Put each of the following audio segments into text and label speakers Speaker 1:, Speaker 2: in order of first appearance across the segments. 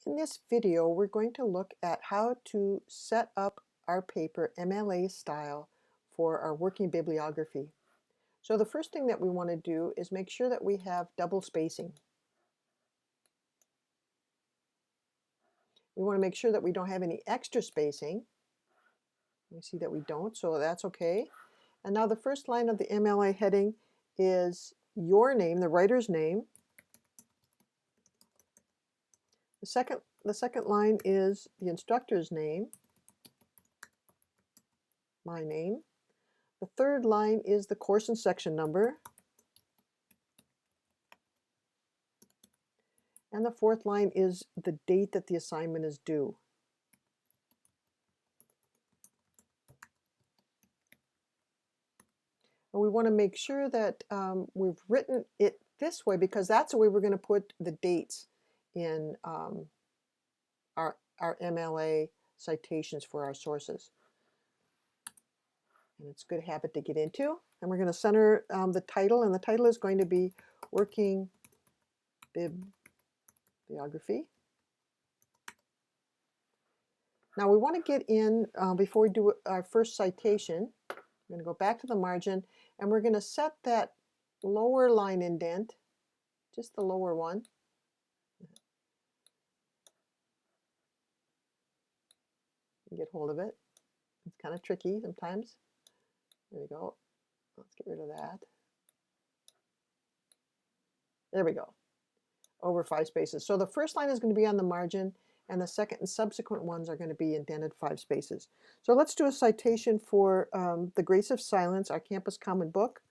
Speaker 1: In this video, we're going to look at how to set up our paper MLA style for our working bibliography. So the first thing that we want to do is make sure that we have double spacing. We want to make sure that we don't have any extra spacing. We see that we don't, so that's okay. And now the first line of the MLA heading is your name, the writer's name. The second line is the instructor's name, my name. The third line is the course and section number. And the fourth line is the date that the assignment is due. And we want to make sure that we've written it this way because that's the way we're going to put the dates in our MLA citations for our sources. And it's a good habit to get into. And we're going to center the title, and the title is going to be Working Bibliography. Now we want to get in, before we do our first citation, I'm going to go back to the margin, and we're going to set that lower line indent, just the lower one. Get hold of it. It's kind of tricky sometimes. There we go. Let's get rid of that. There we go. Over 5 spaces. So the first line is going to be on the margin, and the second and subsequent ones are going to be indented 5 spaces. So let's do a citation for The Grace of Silence, our Campus Common book.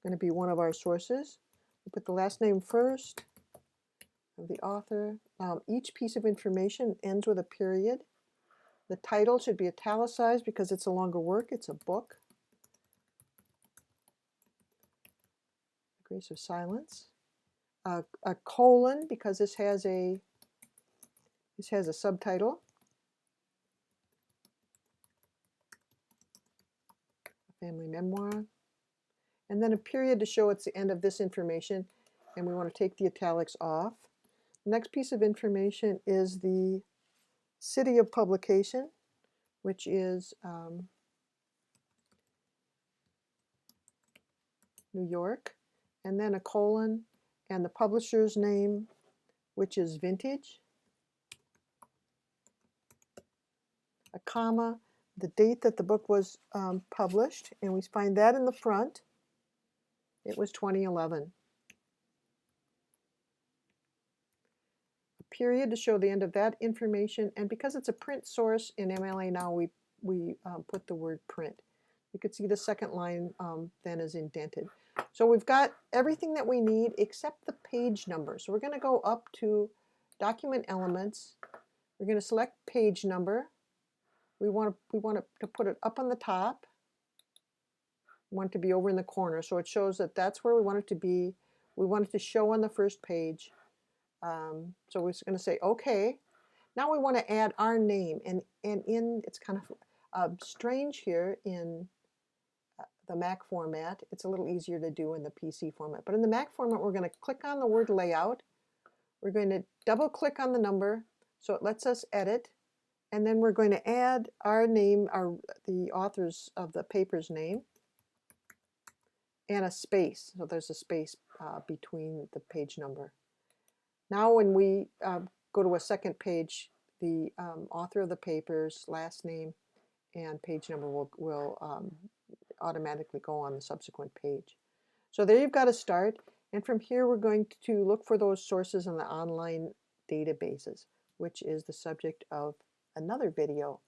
Speaker 1: Going to be one of our sources. We put the last name first of the author. Each piece of information ends with a period. The title should be italicized because it's a longer work. It's a book. The Grace of Silence. A colon because this has a subtitle. A family memoir. And then a period to show it's the end of this information, and we want to take the italics off. The next piece of information is the city of publication, which is New York, and then a colon, and the publisher's name, which is Vintage, a comma, the date that the book was published, and we find that in the front. It was 2011. A period to show the end of that information, and because it's a print source in MLA now, we put the word print. You could see the second line then is indented. So we've got everything that we need except the page number. So we're going to go up to Document Elements. We're going to select Page Number. We want to put it up on the top. We want it to be over in the corner, so it shows that that's where we want it to be. We want it to show on the first page. So we're going to say OK. Now we want to add our name, and it's kind of strange here in the Mac format. It's a little easier to do in the PC format. But in the Mac format, we're going to click on the word layout. We're going to double click on the number so it lets us edit. And then we're going to add our name, the author's of the paper's name, and a space. So there's a space between the page number. Now when we go to a second page, the author of the paper's last name and page number will automatically go on the subsequent page. So there you've got to start, and from here we're going to look for those sources in the online databases, which is the subject of another video.